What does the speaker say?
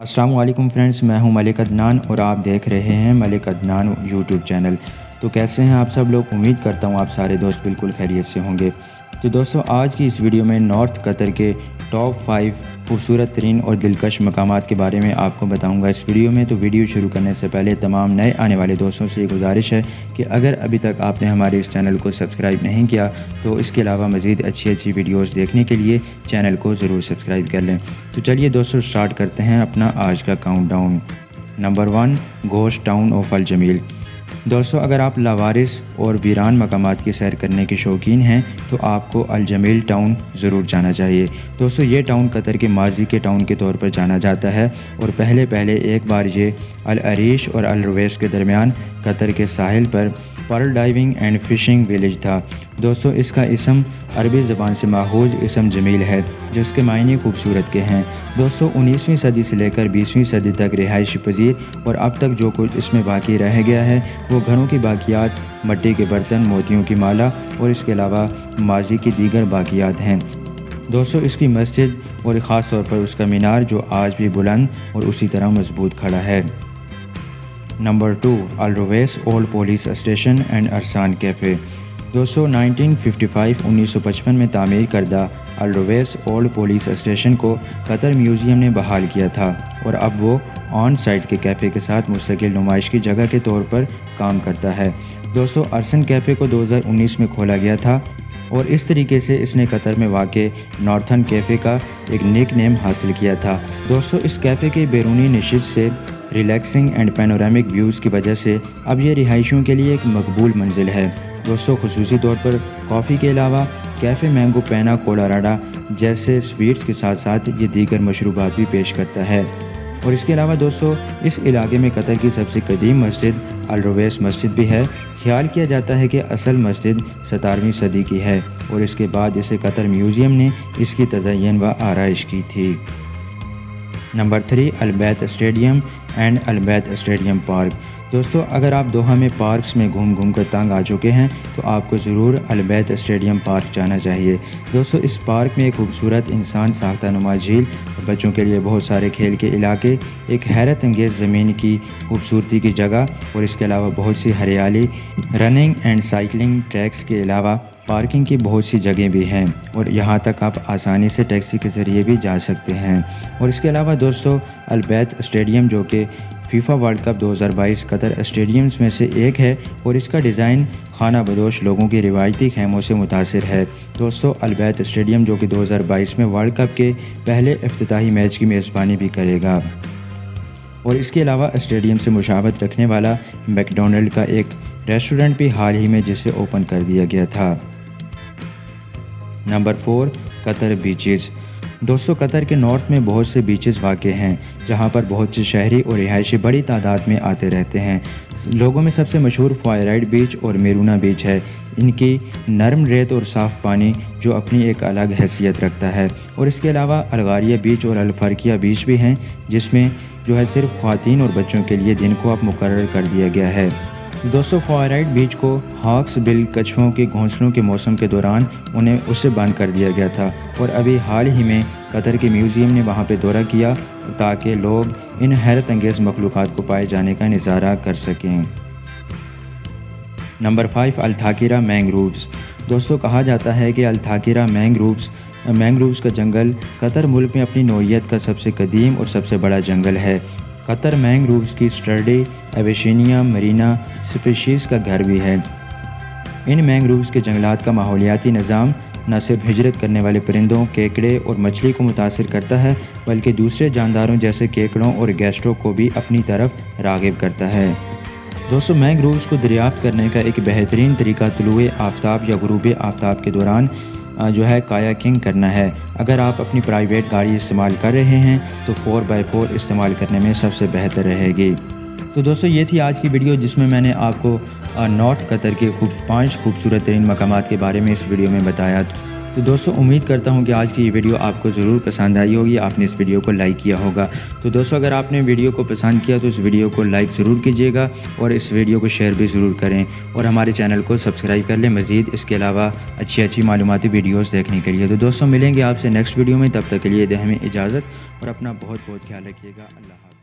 अस्सलाम वालेकुम फ्रेंड्स, मैं हूं मलिक अदनान और आप देख रहे हैं मलिक अदनान यूट्यूब चैनल। तो कैसे हैं आप सब लोग? उम्मीद करता हूं आप सारे दोस्त बिल्कुल खैरियत से होंगे। तो दोस्तों, आज की इस वीडियो में नॉर्थ कतर के टॉप 5 खूबसूरत तरीन और दिलकश मकामात के बारे में आपको बताऊंगा इस वीडियो में। तो वीडियो शुरू करने से पहले तमाम नए आने वाले दोस्तों से गुजारिश है कि अगर अभी तक आपने हमारे इस चैनल को सब्सक्राइब नहीं किया तो इसके अलावा मज़ीद अच्छी वीडियोस देखने के लिए चैनल को ज़रूर सब्सक्राइब कर लें। तो चलिए दोस्तों, स्टार्ट करते हैं अपना आज का countdown. Number 1, ghost town of Al Jamil. दोस्तों, अगर आप लावारिस और वीरान मकामात की सैर करने के शौकीन हैं तो आपको अल जमील टाउन ज़रूर जाना चाहिए। दोस्तों, ये टाउन कतर के माजी के टाउन के तौर पर जाना जाता है और पहले एक बार ये अल अरीश और अल रुवैस के दरमियान कतर के साहिल पर pearl diving and fishing village था। दोस्तों, इसका इसम अरबी ज़बान से माखूज़ इसम जमील है जिसके मायने खूबसूरत के हैं। दोस्तों, 19वीं सदी से लेकर 20वीं सदी तक रिहायशी पजीर और अब तक जो कुछ इसमें बाकी रह गया है वो घरों की बाकियात, मिट्टी के बर्तन, मोतियों की माला और इसके अलावा माजी की दीगर बाकियात हैं। दोस्तों, इसकी मस्जिद और ख़ास तौर पर उसका मीनार जो आज भी बुलंद और उसी तरह मजबूत खड़ा है। Number 2, Al Ruwais old police station and Arsan cafe. दोस्तों, 1955 में तामीर करदा Al Ruwais old police station को कतर म्यूज़ियम ने बहाल किया था और अब वो ऑन साइट के कैफ़े के साथ मुस्तकिल नुमाइश की जगह के तौर पर काम करता है। दोस्तों, अरसन कैफ़े को 2019 में खोला गया था और इस तरीके से इसने कतर में वाक़ नॉर्थन कैफ़े का एक निक नेम हासिल किया था। दोस्तों, इस कैफ़े के बैरूनी नशिस्त से रिलैक्सिंग एंड पैनोरामिक व्यूज़ की वजह से अब ये रिहायशियों के लिए एक मकबूल मंजिल है। दोस्तों, खुसूसी तौर पर कॉफ़ी के अलावा कैफ़े मैंगो पैना कोलाराडा जैसे स्वीट्स के साथ साथ ये दीगर मशरूबात भी पेश करता है। और इसके अलावा दोस्तों, इस इलाके में कतर की सबसे कदीम मस्जिद अल रुवैस मस्जिद भी है। ख्याल किया जाता है कि असल मस्जिद 17वीं सदी की है और इसके बाद इसे कतर म्यूज़ियम ने इसकी तज़य्युन व आराइश की थी। नंबर 3, अल बैत स्टेडियम एंड अल बैत स्टेडियम पार्क। दोस्तों, अगर आप दोहा में पार्क्स में घूम कर तंग आ चुके हैं तो आपको ज़रूर अल बैत स्टेडियम पार्क जाना चाहिए। दोस्तों, इस पार्क में एक खूबसूरत इंसान साख्ता नुमा झील, बच्चों के लिए बहुत सारे खेल के इलाके, एक हैरत अंगेज़ ज़मीन की खूबसूरती की जगह और इसके अलावा बहुत सी हरियाली, रनिंग एंड साइकिलिंग ट्रैक्स के अलावा पार्किंग की बहुत सी जगह भी हैं और यहाँ तक आप आसानी से टैक्सी के ज़रिए भी जा सकते हैं। और इसके अलावा दोस्तों, अल बैत स्टेडियम जो कि FIFA world cup 2022 Qatar stadiums में से एक है और इसका डिज़ाइन खाना बदोश लोगों की रिवायती खेमों से मुतासिर है। दोस्तों, अल बैत स्टेडियम जो कि 2022 में वर्ल्ड कप के पहले इफ्तिताही मैच की मेज़बानी भी करेगा और इसके अलावा स्टेडियम से मुशाबत रखने वाला मैकडोनल्ड का एक रेस्टोरेंट भी हाल ही में जिसे ओपन कर दिया गया था। Number 4, Qatar beaches. दोस्तों, कतर के नॉर्थ में बहुत से बीचेस वाक़ हैं जहां पर बहुत से शहरी और रिहायशी बड़ी तादाद में आते रहते हैं। लोगों में सबसे मशहूर फायराइड बीच और मेरूना बीच है। इनकी नरम रेत और साफ़ पानी जो अपनी एक अलग हैसियत रखता है। और इसके अलावा अलगारिया बीच और अलफरकिया बीच भी हैं जिसमें जो है सिर्फ ख़वातीन और बच्चों के लिए दिन को अब मुकर्रर कर दिया गया है। दोस्तों, फायराइड बीच को हॉक्स बिल कछुओं के घोंसलों के मौसम के दौरान उन्हें उससे बंद कर दिया गया था और अभी हाल ही में कतर के म्यूज़ियम ने वहां पे दौरा किया ताकि लोग इन हैरत अंगेज़ मखलूक़ात को पाए जाने का नज़ारा कर सकें। नंबर 5, अल थाकिरा मैंग्रोव्स। दोस्तों, कहा जाता है कि अल थाकिरा मैंग्रोव्स का जंगल कतर मुल्क में अपनी नौइयत का सबसे कदीम और सबसे बड़ा जंगल है। कतर मैंग्रोव्स की स्टर्डी एवेशिनिया मरीना स्पीशीज़ का घर भी है। इन मैंग्रोव्स के जंगलात का माहौलियाती निज़ाम न सिर्फ हिजरत करने वाले परिंदों, केकड़े और मछली को मुतासिर करता है बल्कि दूसरे जानदारों जैसे केकड़ों और गैस्ट्रो को भी अपनी तरफ राग़िब करता है। दोस्तों, मैंग्रोव्स को दरियाफ्त करने का एक बेहतरीन तरीका तुलुए आफ्ताब या गुरूब आफ्ताब के दौरान जो है कायाकिंग करना है। अगर आप अपनी प्राइवेट गाड़ी इस्तेमाल कर रहे हैं तो 4x4 इस्तेमाल करने में सबसे बेहतर रहेगी। तो दोस्तों, ये थी आज की वीडियो जिसमें मैंने आपको नॉर्थ कतर के 5 खूबसूरत तरीन मकामात के बारे में इस वीडियो में बताया। تو دوستوں امید کرتا ہوں کہ آج کی یہ ویڈیو آپ کو ضرور پسند آئی ہوگی، آپ نے اس ویڈیو کو لائک کیا ہوگا۔ تو دوستوں اگر آپ نے ویڈیو کو پسند کیا تو اس ویڈیو کو لائک ضرور کیجیے گا اور اس ویڈیو کو شیئر بھی ضرور کریں اور ہمارے چینل کو سبسکرائب کر لیں مزید اس کے علاوہ اچھی معلوماتی ویڈیوز دیکھنے کے لیے۔ تو دوستوں ملیں گے آپ سے نیکسٹ ویڈیو میں، تب تک کے لیے دیں ہمیں اجازت اور اپنا بہت خیال رکھیے گا۔ اللہ حافظ۔